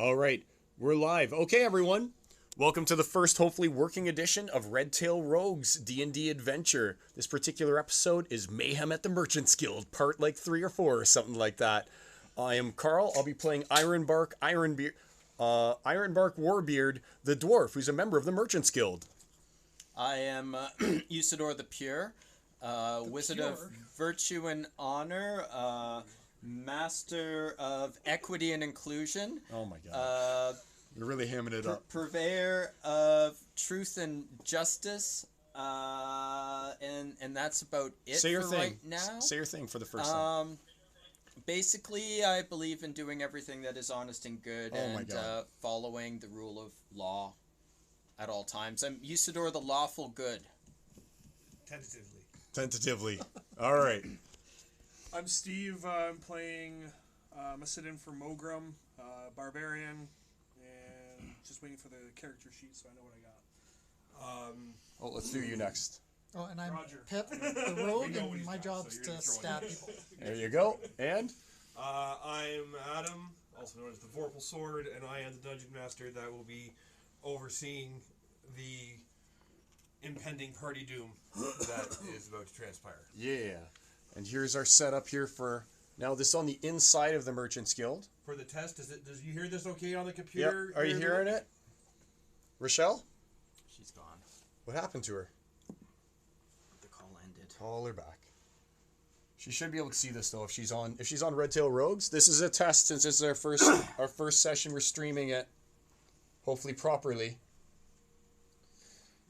All right, we're live. Okay, everyone. Welcome to the first, hopefully, working edition of REDTAIL ROGUES D&D Adventure. This particular episode is Mayhem at the Merchant's Guild, part like 3 or 4 or something like that. I am Carl. I'll be playing Ironbark Warbeard, the dwarf, who's a member of the Merchant's Guild. I am Usador the Pure, Wizard of Virtue and Honor, Master of Equity and Inclusion. Oh my god. You're really hamming it up. Purveyor of Truth and Justice, and that's about it. Say your for thing. Right now. Say your thing for the first time. Basically, I believe in doing everything that is honest and good, following the rule of law at all times. I'm Usador the Lawful Good. Tentatively. All right. I'm Steve. I'm playing. I'm a sit-in for Mogrum, Barbarian, and just waiting for the character sheet so I know what I got. Let's do you next. Oh, and I'm Roger. Pip, the rogue, and my job's to stab people. There you go. And? I'm Adam, also known as the Vorpal Sword, and I am the Dungeon Master that will be overseeing the impending party doom that is about to transpire. Yeah. And here's our setup here for... Now, this is on the inside of the Merchant's Guild. For the test, does you hear this okay on the computer? Yep. Are you hearing it? Rochelle? She's gone. What happened to her? The call ended. Call her back. She should be able to see this though if she's on REDTAIL Rogues. This is a test since this is our first session. We're streaming it, hopefully properly.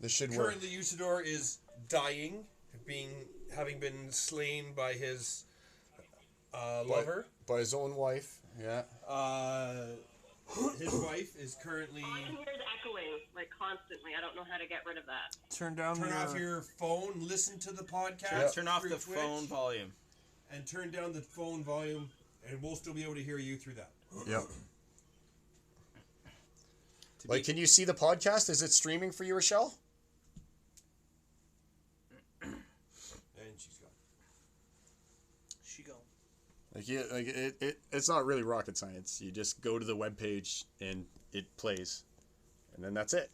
This should work. Currently, Usador is dying, having been slain by his lover. By his own wife, yeah. His wife is currently... All I can hear is echoing, like, constantly. I don't know how to get rid of that. Turn off your phone, listen to the podcast. Turn off through the Twitch, phone volume. and turn down the phone volume, and we'll still be able to hear you through that. Yep. Like, can you see the podcast? Is it streaming for you, Rochelle? And she's gone. She go. It's not really rocket science. You just go to the webpage and it plays, and then that's it.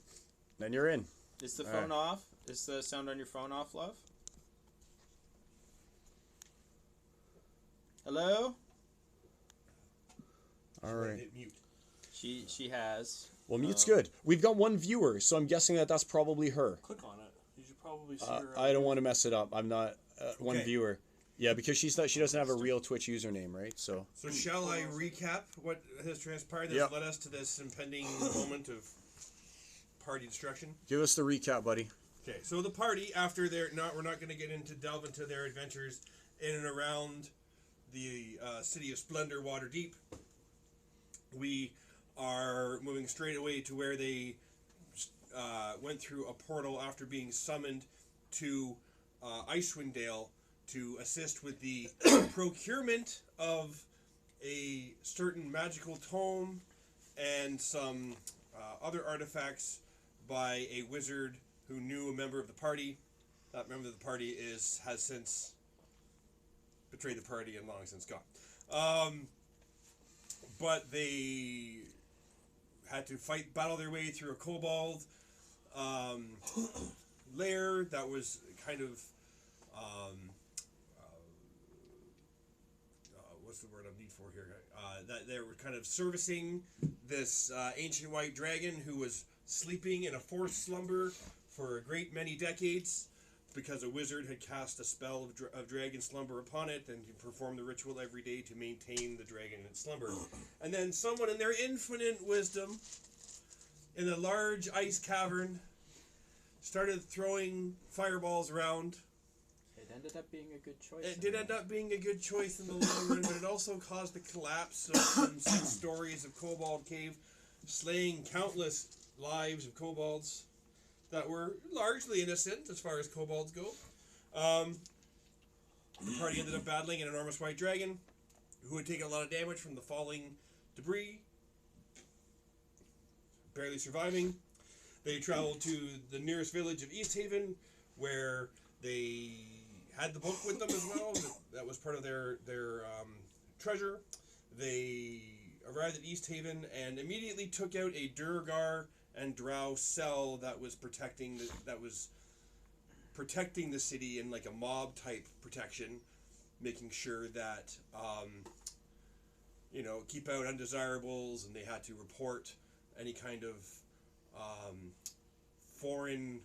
Then you're in. Is the phone off? Is the sound on your phone off, love? Hello? All right. Hit mute. She has. Well, mute's good. We've got one viewer, so I'm guessing that's probably her. Click on it. You should probably see her. I don't want to mess it up. I'm not one Okay. viewer. Yeah, because she doesn't have a real Twitch username, right? So Shall I recap what has transpired that Yep. led us to this impending moment of party destruction? give us the recap, buddy. Okay, so the party, after we're not going to delve into their adventures in and around the city of Splendor, Waterdeep. We are moving straight away to where they went through a portal after being summoned to Icewind Dale to assist with the procurement of a certain magical tome and some other artifacts by a wizard who knew a member of the party. That member of the party has since betrayed the party and long since gone. But they had to battle their way through a kobold lair that was kind of what's the word I need for here? That they were kind of servicing this ancient white dragon who was sleeping in a forced slumber for a great many decades because a wizard had cast a spell of dragon slumber upon it and performed the ritual every day to maintain the dragon in its slumber. And then someone in their infinite wisdom in a large ice cavern started throwing fireballs around. It ended up being a good choice. It did end up being a good choice in the long run, but it also caused the collapse of some 6 stories of Kobold Cave, slaying countless lives of kobolds that were largely innocent as far as kobolds go. The party ended up battling an enormous white dragon who had taken a lot of damage from the falling debris, barely surviving. They traveled to the nearest village of East Haven, where they had the book with them as well. That was part of their treasure. They arrived at East Haven and immediately took out a Durgar and Drow cell that was protecting the city in like a mob type protection, making sure that keep out undesirables, and they had to report any kind of foreign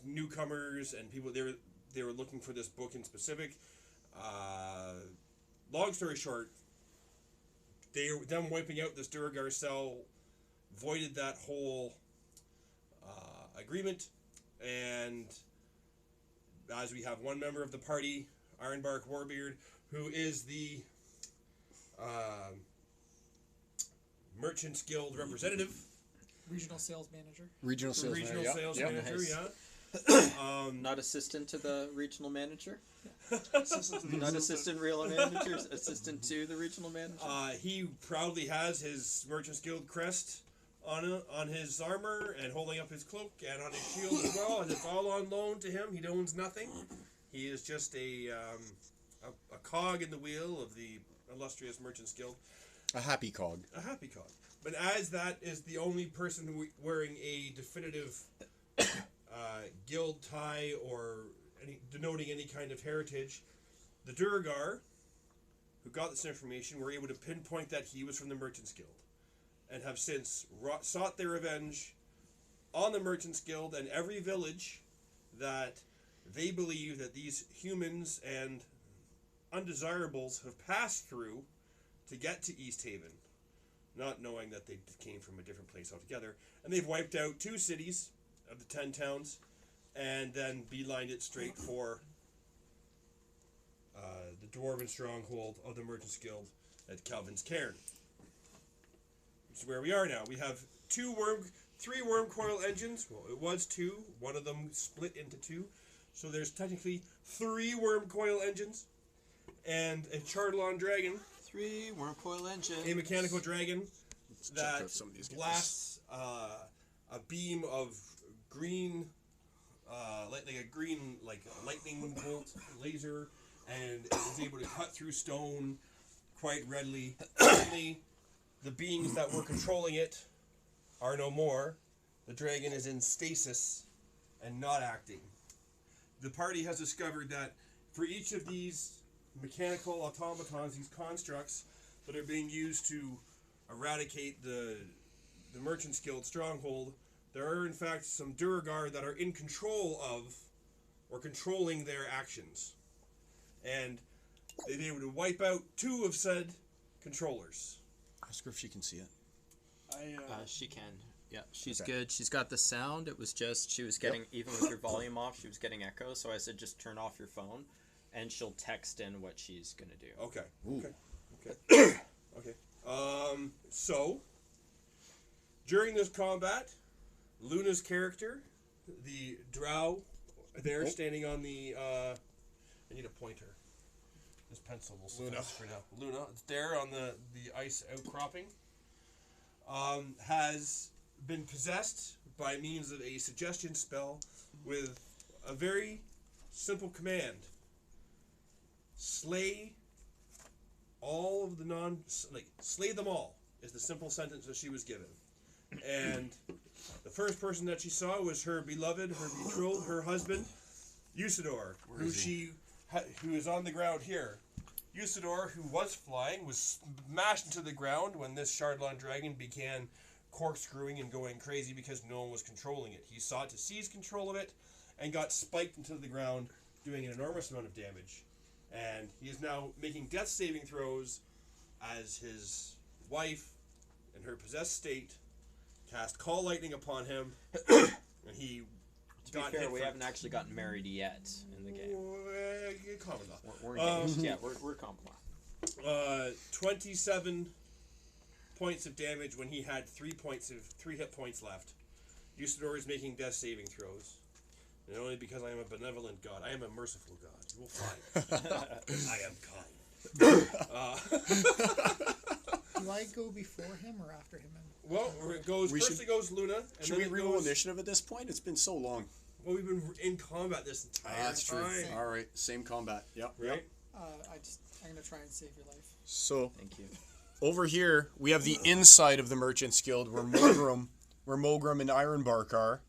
newcomers and people. They were looking for this book in specific. Long story short, them wiping out this Durgar cell voided that whole agreement, and as we have one member of the party, Ironbark Warbeard, who is the Merchants Guild representative. Regional sales manager. Regional sales manager, Nice. yeah. Not assistant to the regional manager? Assistant Not assistant real manager, assistant to the regional manager? He proudly has his Merchants Guild crest on his armor and holding up his cloak and on his shield as well, and it's all on loan to him. He owns nothing. He is just a cog in the wheel of the illustrious Merchants Guild. A happy cog. A happy cog. But as that is the only person who wearing a definitive guild tie or denoting any kind of heritage, the Durgar, who got this information, were able to pinpoint that he was from the Merchants Guild, and have since sought their revenge on the Merchants Guild and every village that they believe that these humans and undesirables have passed through to get to East Haven, not knowing that they came from a different place altogether. And they've wiped out 2 cities of the 10 towns, and then beelined it straight for the dwarven stronghold of the Merchants Guild at Calvin's Cairn. Which is where we are now. We have 3 worm coil engines. Well, it was 2. One of them split into 2. So there's technically 3 worm coil engines. And a Chardalon dragon. 3 worm coil engines. A mechanical dragon that out some of these guys. blasts a beam of green, like a green lightning bolt laser, and is able to cut through stone quite readily. Currently, the beings that were controlling it are no more. The dragon is in stasis and not acting. The party has discovered that for each of these mechanical automatons, these constructs that are being used to eradicate the Merchants Guild stronghold, there are in fact some Durgar that are in control of or controlling their actions. And they've been able to wipe out 2 of said controllers. Ask her if she can see it. She can. Yeah, she's Okay. good. She's got the sound. It was just, she was getting, even with your volume off, she was getting echo. So I said, just turn off your phone, and she'll text in what she's going to do. Okay. Ooh. Okay. Okay. So, during this combat, Luna's character, the drow, there standing on the, I need a pointer. This pencil will suffice for now. Luna, it's there on the ice outcropping, has been possessed by means of a suggestion spell with a very simple command. Slay all of the slay them all is the simple sentence that she was given. And the first person that she saw was her beloved, her betrothed, her husband, Usador, who is on the ground here. Usador, who was flying, was smashed into the ground when this Chardalon dragon began corkscrewing and going crazy because no one was controlling it. He sought to seize control of it and got spiked into the ground, doing an enormous amount of damage. And he is now making death saving throws as his wife, in her possessed state, cast Call Lightning upon him, and he To be fair, we haven't actually gotten married yet in the game. Common law. We're engaged. Yeah, we're common law. 27 points of damage when he had 3 hit points left. Usador is making death saving throws. And only because I am a benevolent god. I am a merciful god. You will find. I am kind. Do I go before him or after him? Well, it goes Luna. And Should then we it reroll goes, initiative at this point? It's been so long. Well, we've been in combat this entire That's true. time. All right, same combat. Yep. Right? I'm gonna try and save your life. So Thank you. over here we have the inside of the Merchants Guild where Mogrim and Ironbark are.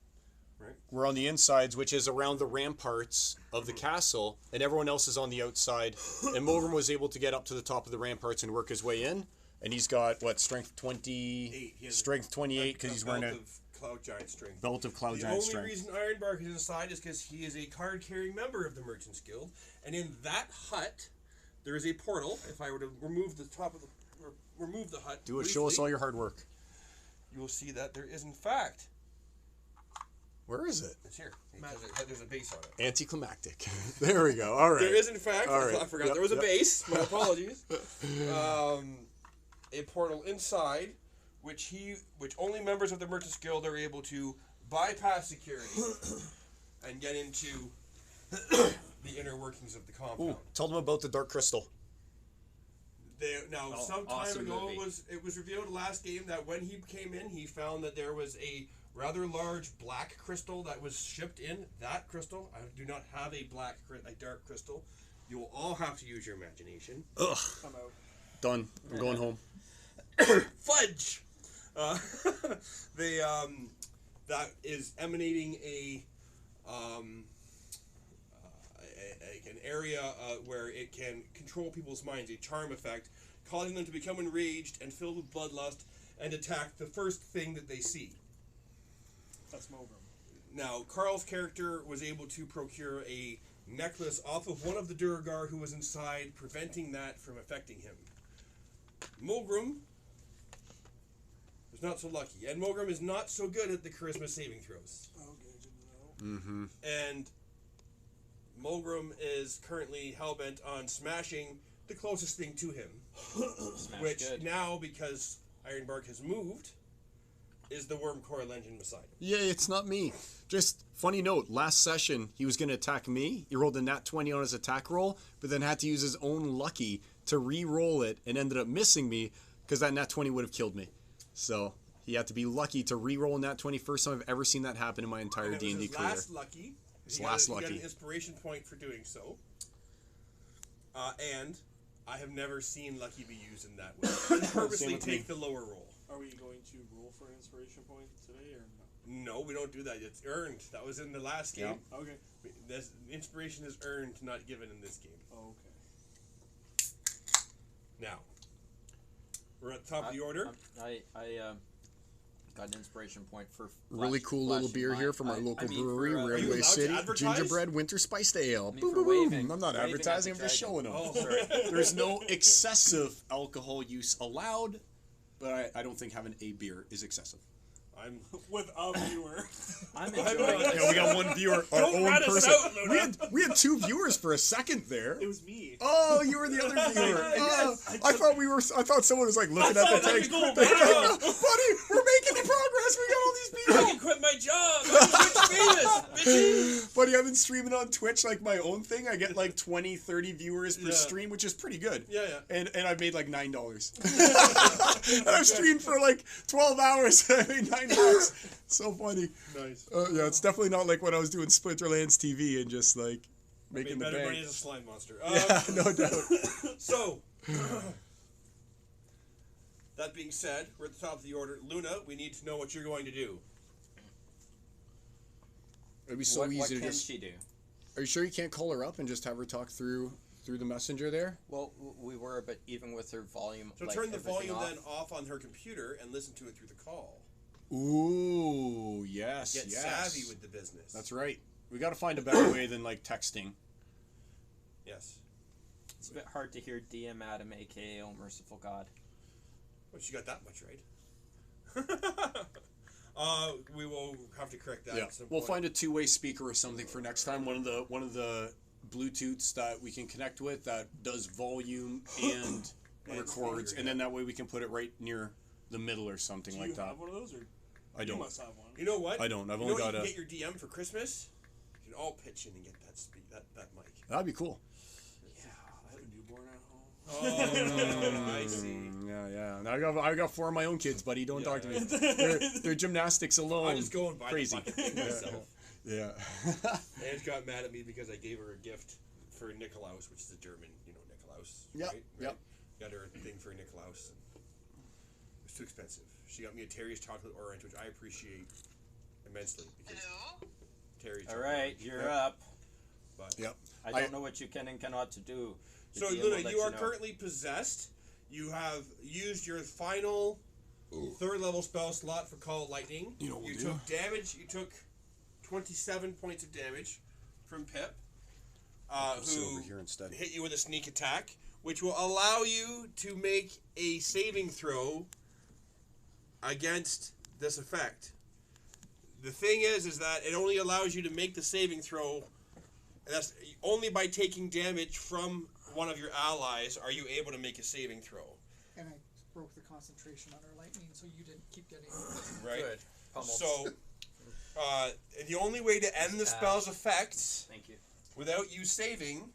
Right. We're on the insides, which is around the ramparts of the castle, and everyone else is on the outside. And Mogrim was able to get up to the top of the ramparts and work his way in. And he's got what, strength 20, strength 28 because he's wearing a Cloud Giant strength. belt of Cloud The Giant only strength. reason Ironbark is inside is because he is a card-carrying member of the Merchants Guild, and in that hut, there is a portal. If I were to remove the top of the, or remove the hut, Do it. Show us all your hard work. You will see that there is, in fact, Where is it? it's here. There's a base on it. Anticlimactic. There we go. All right. There is, in fact, All right. I forgot Yep, there was a yep. base. My apologies. A portal inside, which only members of the Merchants Guild are able to bypass security and get into the inner workings of the compound. Ooh, tell them about the Dark Crystal. Some time awesome ago, movie. it was revealed last game that when he came in, he found that there was a rather large black crystal that was shipped in. That crystal, I do not have a dark crystal. You will all have to use your imagination. Ugh. I'm out. Done. I'm going home. Fudge. That is emanating an area where it can control people's minds, a charm effect, causing them to become enraged and filled with bloodlust and attack the first thing that they see. That's Mogrim. Now, Carl's character was able to procure a necklace off of one of the Duragar who was inside, preventing that from affecting him. Mogrim was not so lucky, and Mogrim is not so good at the charisma saving throws. Okay, good to know. Mm-hmm. And Mogrim is currently hellbent on smashing the closest thing to him, Smash which good. now, because Ironbark has moved, is the Worm Coil engine beside him. Yeah, it's not me. Just funny note, last session he was going to attack me. He rolled a nat 20 on his attack roll, but then had to use his own lucky to re-roll it and ended up missing me because that nat 20 would have killed me. So he had to be lucky to re-roll a nat 20. First time I've ever seen that happen in my entire And it was D&D his career. last lucky. His He last got lucky. an inspiration point for doing so. And I have never seen lucky be used in that way. I purposely with me. take the lower roll. Are we going to roll for an inspiration point today or no? No, we don't do that. It's earned. That was in the last game. Okay. This inspiration is earned, not given in this game. Okay. Now, we're at the top of the order. I got an inspiration point for Really cool little flashing beer my- here from our local brewery, for, Are you Railway allowed to City. advertise? Gingerbread winter spiced ale. I mean, Boom, for boom, boom. waving- I'm not waving at advertising, the I'm just dragon. showing them. Oh, sorry. There's no excessive alcohol use allowed, but I don't think having a beer is excessive. I'm With a viewer. I'm I'm enjoying not- this. Yeah, we got one viewer, our Don't own rat us person. out, Luna. We had two viewers for a second there. It was me. Oh, you were the other viewer. Oh, I thought someone was like looking at the thought tank. you were going Buddy, we're making progress. We got all these I people. can quit my job. I'm Twitch famous, bitches. Buddy, I've been streaming on Twitch like my own thing. I get like 20, 30 viewers per Yeah. stream, which is pretty good. Yeah, yeah. And I've made like $9. And I've streamed for like 12 hours. I made $9. So funny. Nice. Yeah, it's definitely not like when I was doing Splinterlands TV and just like making the better money bank. as a slime monster. Yeah, no doubt. So, that being said, we're at the top of the order. Luna, we need to know what you're going to do. It'd be so what easy to can just. she do? Are you sure you can't call her up and just have her talk through the messenger there? Well, we were, but even with her volume, So like, turn the everything volume off, then off on her computer and listen to it through the call. Ooh, yes, Get yes. savvy with the business. That's right. We got to find a better way than like texting. Yes. It's a bit hard to hear DM Adam, aka Oh Merciful God. Well, she got that much right. We will have to correct that. Yeah, At some we'll point. find a two-way speaker or something for next time. One of the Bluetooths that we can connect with that does volume and records, speaker, and then that way we can put it right near the middle or something Do like you that. have one of those, or I you don't. must have one? You know what? I don't. I've you only know what got you a. can get your DM for Christmas? You can all pitch in and get that mic. That'd be cool. Yeah, I have a newborn at home. Oh, I see. Yeah. Now I got 4 of my own kids, buddy. Don't Yeah, talk to me. yeah. They're gymnastics alone. I'll just go and buy Crazy. the fucking thing myself. Yeah. Ange got mad at me because I gave her a gift for Nikolaus, which is a German, Nikolaus. Yep, Right? yep. got her a thing for Nicklaus. It was too expensive. She got me a Terry's chocolate orange, which I appreciate immensely. Because Terry's All chocolate right, orange. you're up. But Yep. I don't know what you can and cannot to do. The So DM Luna, will let you are know. currently possessed. You have used your final third level spell slot for Call of Lightning. You know what we'll do? took damage. You took 27 points of damage from Pip, sit who over here instead. hit you with a sneak attack, which will allow you to make a saving throw against this effect. The thing is that it only allows you to make the saving throw. And that's only by taking damage from one of your allies are you able to make a saving throw. And I broke the concentration on our lightning, so you didn't keep getting. Right. Good. Pummeled. So, the only way to end the spell's effects Thank you. without you saving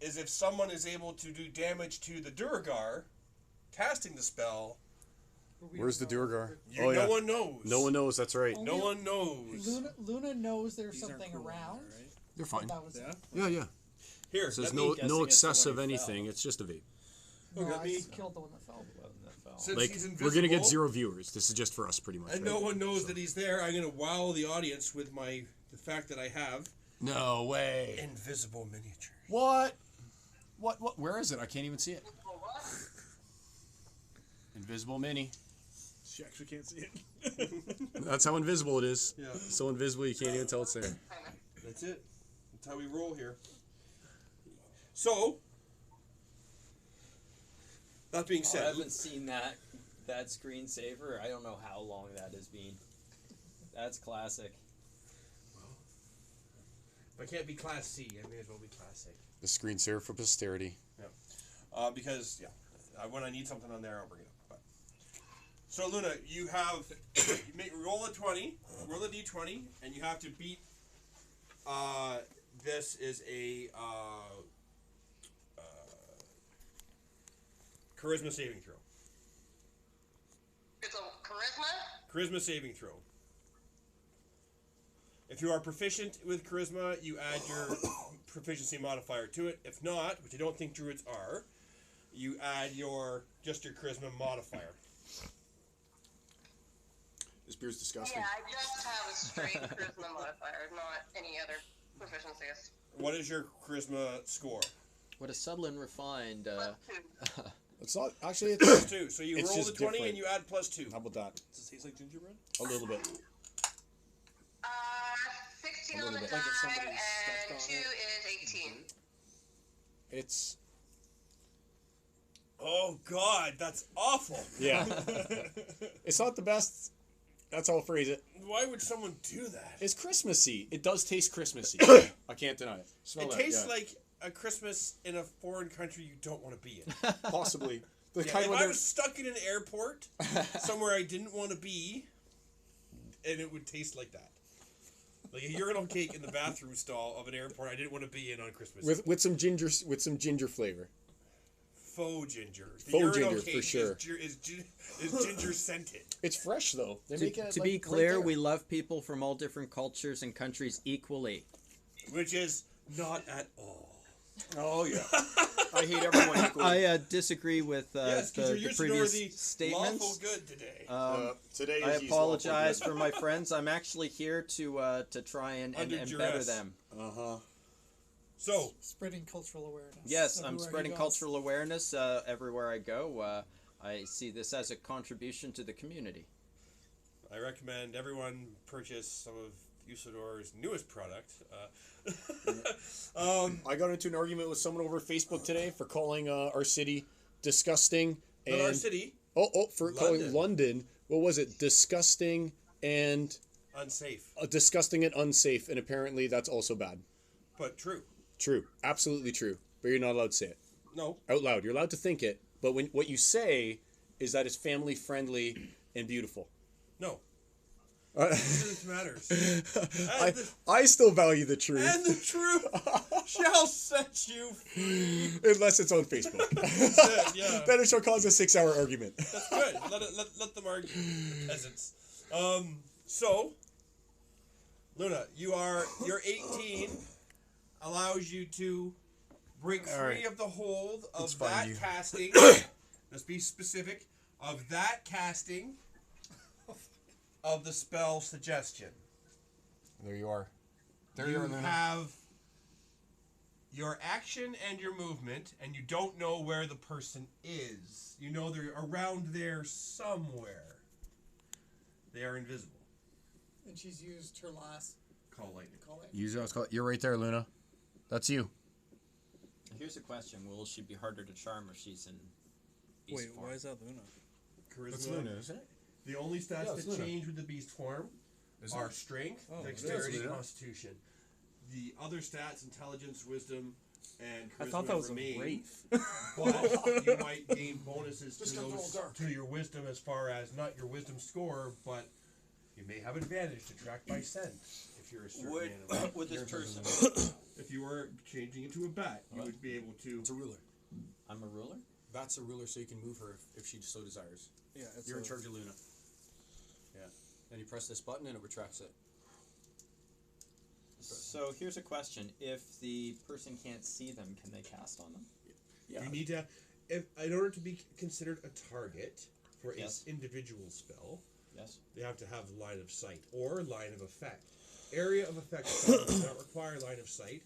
is if someone is able to do damage to the Duragar casting the spell. Where's the Durgar? No one knows. No one knows. That's right. No one knows. Luna knows there's These aren't something cool around. either, right? You're fine. That was Yeah. Yeah, yeah. Here, So there's let me, guessing no it's the excess one of who anything. fell. It's just a vape. no, let I me- killed the one that fell. since Like he's we're gonna get invisible, 0 viewers. This is just for us, pretty much. and right? no one knows that he's there. I'm gonna wow the audience with the fact that I have No way. invisible miniatures. What? What? Where is it? I can't even see it. Invisible mini. She actually can't see it. That's how invisible it is. Yeah. So invisible you can't even tell it's there. That's it. That's how we roll here. So, that being I said, haven't seen that screensaver. I don't know how long that has been. That's classic. if I can't be Class C, I may as well be Class A. The screensaver for posterity. Because, when I need something on there, I'll bring it up. But. So, Luna, you have roll a 20, roll a d20, and you have to beat. This is a charisma saving throw. It's a charisma? Charisma saving throw. If you are proficient with charisma, you add your proficiency modifier to it. If not, which I don't think druids are, you add just your charisma modifier. This beer's disgusting. Yeah, I just have a straight charisma modifier, not any other proficiencies. What is your charisma score? What a subtle and refined. +2. It's not actually. Plus 2. So you It's roll the just 20 different. and you add +2. How about that? Does it taste like gingerbread? A little bit. 16 A on the little die, bit. Like if somebody stepped and on 2 it. is 18. It's Oh God, that's awful. yeah. It's not the best. That's how I'll phrase it. Why would someone do that? It's Christmassy. It does taste Christmassy. I can't deny it. Smell It that, tastes yeah. like a Christmas in a foreign country you don't want to be in. possibly the Yeah, kind if where I they're- was stuck in an airport somewhere I didn't want to be, and it would taste like that. Like a urinal cake in the bathroom stall of an airport I didn't want to be in on Christmas. with some ginger flavor. Faux ginger. The Faux urinal ginger, for cake sure. is ginger scented. It's fresh though. They make it To like, be right clear, there. we love people from all different cultures and countries equally. Which is not at all. Oh yeah. I hate everyone equally. I disagree with Yes, because the you're used previous to the statements. lawful good today. Today I is apologize for my friends. I'm actually here to try and Under better duress. them. So, Spreading cultural awareness. Yes, I'm everywhere he spreading goes. cultural awareness everywhere I go. I see this as a contribution to the community. I recommend everyone purchase some of Usador's newest product. I got into an argument with someone over Facebook today for calling our city disgusting and Not our city, for London. calling London. What was it? Disgusting and unsafe, disgusting and unsafe, and apparently that's also bad. but true. True, absolutely true. But you're not allowed to say it No, out loud. You're allowed to think it, but when what you say is that it's family friendly and beautiful. no. Truth matters. I still value the truth, And the truth shall set you free. unless it's on Facebook. That's it, yeah. Then it shall cause a 6-hour argument. That's good. Let them argue, peasants. So, Luna, you're 18, allows you to break free right. of the hold Let's of find that you. casting. Let's be specific. Of that casting of the spell suggestion. There you are. There You you are, Luna. have your action and your movement, and you don't know where the person is. You know they're around there somewhere. They are invisible. And she's used her last Call lightning. call it. Use your call. You're right there, Luna. That's you. Here's a question: will she be harder to charm if she's in beast Wait, form? why is that Luna? Charisma. isn't it? The only stats Yeah, it's that Luna. change with the beast form are strength, Oh, it is dexterity, Luna. constitution. The other stats, intelligence, wisdom, and charisma I thought that was remain. a wraith. But you might gain bonuses Just to got a those little dark. to your wisdom as far as not your wisdom score, but you may have advantage to track by scent if you're a certain animal. Would this person? If you were changing into a bat, you What? would be able to. It's a ruler. I'm a ruler. That's a ruler, so you can move her if she so desires. Yeah, it's You're in charge of Luna. Yeah. Then you press this button and it retracts it. So here's a question: if the person can't see them, can they cast on them? Yeah. You need to, in order to be considered a target for Yes. an individual spell, Yes. they have to have line of sight or line of effect. Area of effect spell does not require line of sight,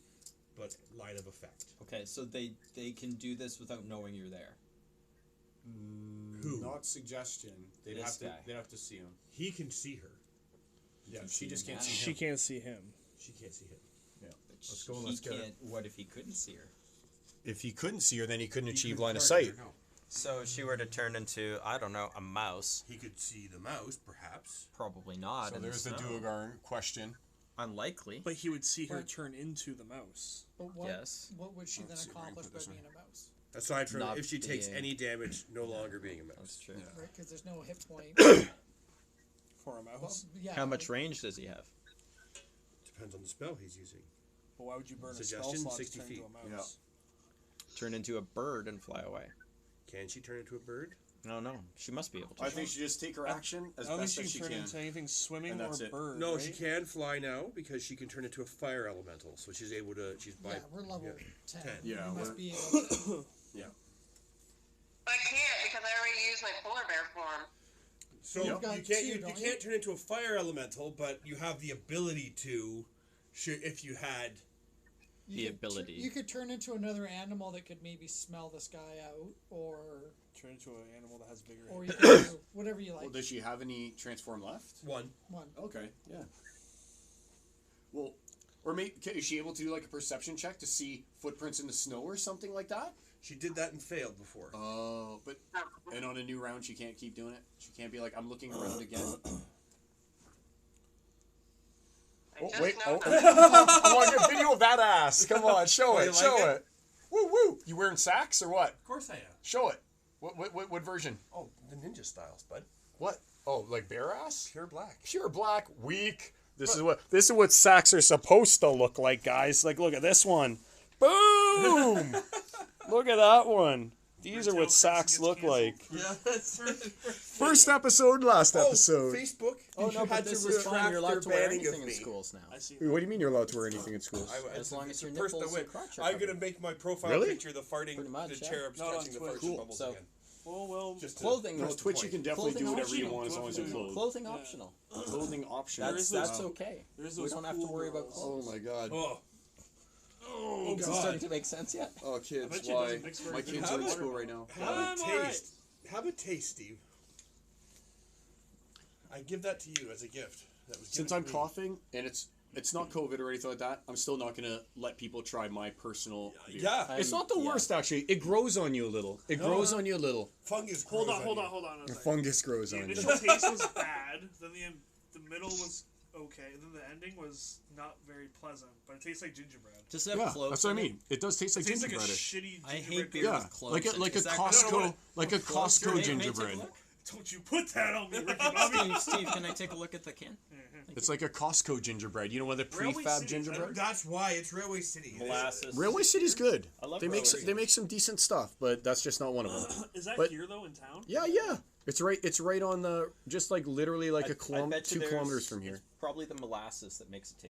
but line of effect. Okay, so they can do this without knowing you're there. Who? Not suggestion. They'd This have to. guy. They'd have to see him. He can see her. Yeah. can She see just him can't now. see She him. can't see him. She can't see him. But Let's go, he let's get it. can't. What if he couldn't see her? If he couldn't see her, then he couldn't He achieve couldn't line of target sight. her, no. So if she were to turn into, I don't know, a mouse. He could see the mouse, perhaps. Probably not. So in there's the snow. Duergar question. Unlikely. But he would see her But- turn into the mouse. But what, Yes. what would she then Let's see if we can accomplish put by this being one. a mouse? Aside from Not if she takes being- any damage, no longer being a That's mouse. true. Yeah. Right? Because there's no hit point. For a Well, mouse. yeah. How much range does he have? Depends on the spell he's using. But why would you burn a spell Suggestion, slot 60 to turn into feet. a mouse? Turn into a bird and fly away. Can she turn into a bird? No, she must be able to. I think she just take her action as I don't best think as she she can turn can. into anything swimming And or that's it. bird. No, right? she can fly now because she can turn into a fire elemental. So she's able to. She's by. Yeah, we're level yeah. 10. 10. Yeah, We must we're- be able to. Yeah. I can't because I already used my polar bear form. So You've you got can't. two, You don't can't turn into a fire elemental, but you have the ability to. If you had. The could ability. You could turn into another animal that could maybe smell this guy out, or Turn into an animal that has bigger. or head. you could do whatever you like. Well, does she have any transform left? One. One. Okay, yeah. Well, or maybe is she able to do like a perception check to see footprints in the snow or something like that? She did that and failed before. Oh, but and on a new round she can't keep doing it. She can't be like, I'm looking around again. I Oh just wait! know Oh, that. I want to get video of that ass. Come on, show Oh, it, you like show it? it. Woo woo! You wearing sacks or what? Of course I am. Show it. What version? Oh, the ninja styles, bud. What? Oh, like bare ass? Pure black. Pure black, weak. This is what sacks are supposed to look like, guys. Like, look at this one. Boom! Look at that one. These are what sacks look like. Yeah, that's First episode, last episode. Facebook. Oh you no, but had this to is fine. retract You're their allowed to wear banning of anything in me. schools now. I see. What do you mean you're allowed to wear anything in schools? As long as your the first nipples that and went. crotch are I'm covered. gonna make my profile Really? picture the farting, Pretty much, the yeah. cherubs Not on touching the Twitch. farts Cool. bubbles So- again. Well, Just to Clothing. No, press the Twitch, you point. can definitely do Clothing whatever you optional. want as long as you're clothed. Clothing Yeah. optional. Clothing optional. There is That's those- okay. there's We those don't have to cool worry about girls. clothes. Oh my god. Oh, Oh Is it starting to make sense yet? Oh I kids, bet you it why? doesn't mix very My good kids with are in water. school right now. have a I'm alright. taste. Have a taste, Steve. I give that to you as a gift. That was Since given I'm to me. coughing and it's not COVID or anything like that, I'm still not gonna let people try my personal beer. Yeah, I- It's not the Yeah. worst actually. It grows on you a little. It grows on you a little. fungus. Hold grows on, hold you. on, hold on. a The second. fungus grows The on you. initial taste was bad. Then the middle was okay. Then the ending was not very pleasant. But it tastes like gingerbread. Does it have Yeah, cloves? that's what I in it? mean. It does taste like It tastes like a gingerbreadish. shitty I hate gingerbread. beer Yeah, with cloves. like a in it. Is that- Costco, like a cloves Costco are- May I take a gingerbread. look? Don't you put that on me, Ricky Bobby. Steve, can I take a look at the can? It's like a Costco gingerbread. You know, one of the Railway prefab Cities, gingerbread. That's why it's Railway City. Molasses. Railway City's good. I love They make Railway some, City. they make some decent stuff, but that's just not one of them. Is that But- here though in town? Yeah, yeah. It's right on the just like literally like I bet you 2 there's- kilometers from here. It's probably the molasses that makes it